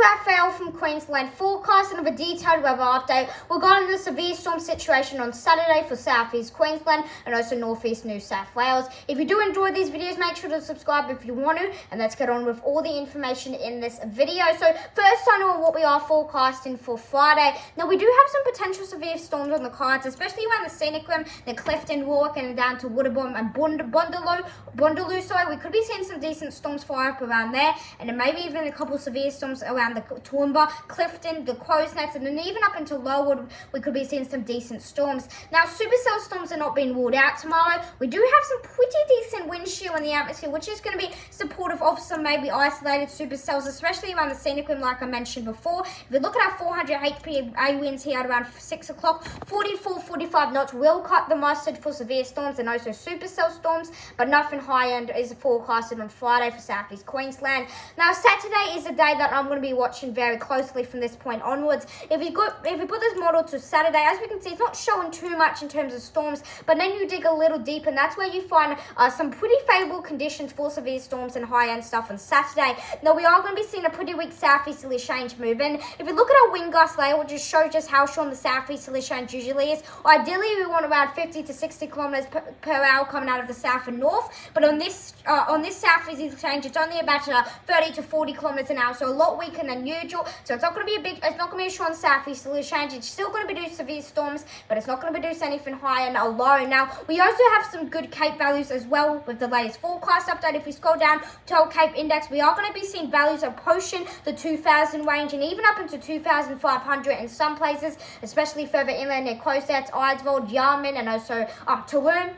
Raphael from Queensland Forecast and of a detailed weather update regarding the severe storm situation on Saturday for southeast Queensland and also northeast New South Wales. If you do enjoy these videos, make sure to subscribe if you want to, and let's get on with all the information in this video. So first, I know what we are forecasting for Friday. Now we do have some potential severe storms on the cards, especially around the Scenic Rim, the Clifton Walk, and down to Woodabom and Bundaloo. So we could be seeing some decent storms fire up around there, and then maybe even a couple severe storms around the Toowoomba, Clifton, the Crow's Nest, and then even up into Lowood, we could be seeing some decent storms. Now, supercell storms are not being ruled out tomorrow. We do have some pretty decent wind shear in the atmosphere, which is going to be supportive of some maybe isolated supercells, especially around the Scenic Rim, like I mentioned before. If we look at our 400 HPA winds here at around 6 o'clock, 44-45 knots will cut the mustard for severe storms and also supercell storms, but nothing high end is forecasted on Friday for southeast Queensland. Now, Saturday is a day that I'm going to be watching very closely from this point onwards. If we put this model to Saturday, as we can see, it's not showing too much in terms of storms, but then you dig a little deeper, and that's where you find some pretty favourable conditions for severe storms and high-end stuff on Saturday. Now, we are going to be seeing a pretty weak southeasterly change move in. If we look at our wind gust layer, it will just show just how strong the southeasterly change usually is. Ideally, we want around 50 to 60 kilometers per hour coming out of the south and north, but on this southeasterly change, it's only about 30 to 40 kilometers an hour, so a lot weaker than usual. So it's not going to be it's not going to be a strong southeasterly change. It's still going to produce severe storms, but it's not going to produce anything high and low. Now, we also have some good Cape values as well with the latest forecast update. If we scroll down to our Cape index, we are going to be seeing values approaching the 2,000 range and even up into 2,500 in some places, especially further inland near Coastats, Eidsvold, Yarman, and also Tulum.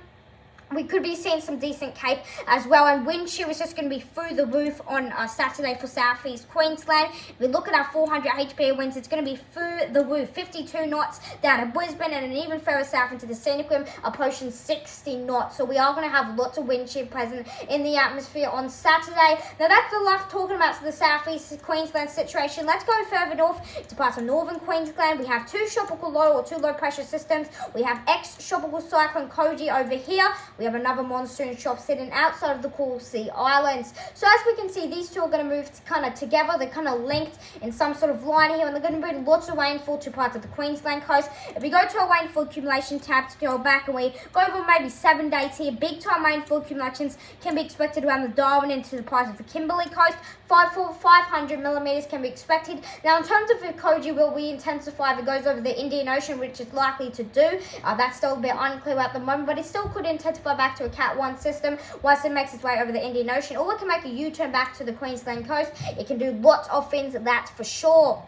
We could be seeing some decent Cape as well, and wind shear is just going to be through the roof on Saturday for southeast Queensland. If we look at our 400 HPA winds, it's going to be through the roof, 52 knots down to Brisbane, and then even further south into the Scenic Rim, approaching 60 knots. So we are going to have lots of wind shear present in the atmosphere on Saturday. Now, that's the left talking about the southeast Queensland situation. Let's go further north to parts of northern Queensland. We have two tropical low or two low pressure systems. We have ex-tropical cyclone Koji over here. We have another monsoon trough sitting outside of the Coral Sea Islands. So as we can see, these two are going to move kind of together. They're kind of linked in some sort of line here, and they're going to bring lots of rainfall to parts of the Queensland coast. If we go to our rainfall accumulation tab to go back and we go over maybe 7 days here, big time rainfall accumulations can be expected around the Darwin into the parts of the Kimberley coast. 500 millimeters can be expected. Now, in terms of if Koji will re-intensify if it goes over the Indian Ocean, which it's likely to do, that's still a bit unclear at the moment, but it still could intensify back to a Cat 1 system once it makes its way over the Indian Ocean, or it can make a U-turn back to the Queensland coast. It can do lots of things, that's for sure.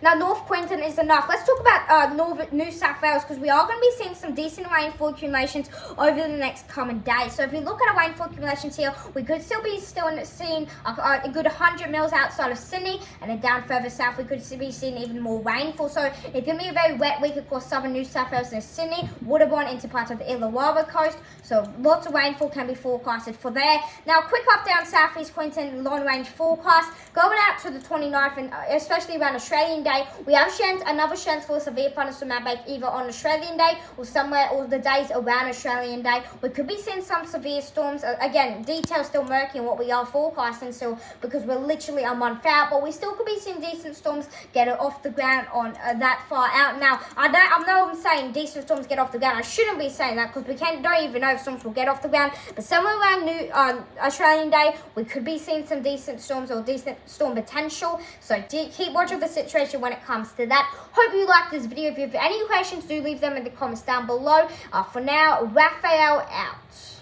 Now, North Queensland is enough. Let's talk about New South Wales, because we are going to be seeing some decent rainfall accumulations over the next coming days. So if we look at our rainfall accumulations here, we could still be seeing a good 100 mils outside of Sydney, and then down further south, we could be seeing even more rainfall. So it's going to be a very wet week across southern New South Wales and Sydney, Woodabon into parts of the Illawarra coast. So lots of rainfall can be forecasted for there. Now, quick update on southeast Queensland long-range forecast. Going out to the 29th, and especially around Australian Day, we have another chance for a severe thunderstorm outbreak either on Australian Day or somewhere or the days around Australian Day. We could be seeing some severe storms. Again, details still murky in what we are forecasting still, because we're literally a month out, but we still could be seeing decent storms get off the ground on that far out. Now, I know I'm saying decent storms get off the ground. I shouldn't be saying that, because we don't even know if storms will get off the ground, but somewhere around Australian Day, we could be seeing some decent storms or decent storm potential. So keep watch of the situation when it comes to that. Hope you liked this video. If you have any questions, do leave them in the comments down below. For now, Raphael out.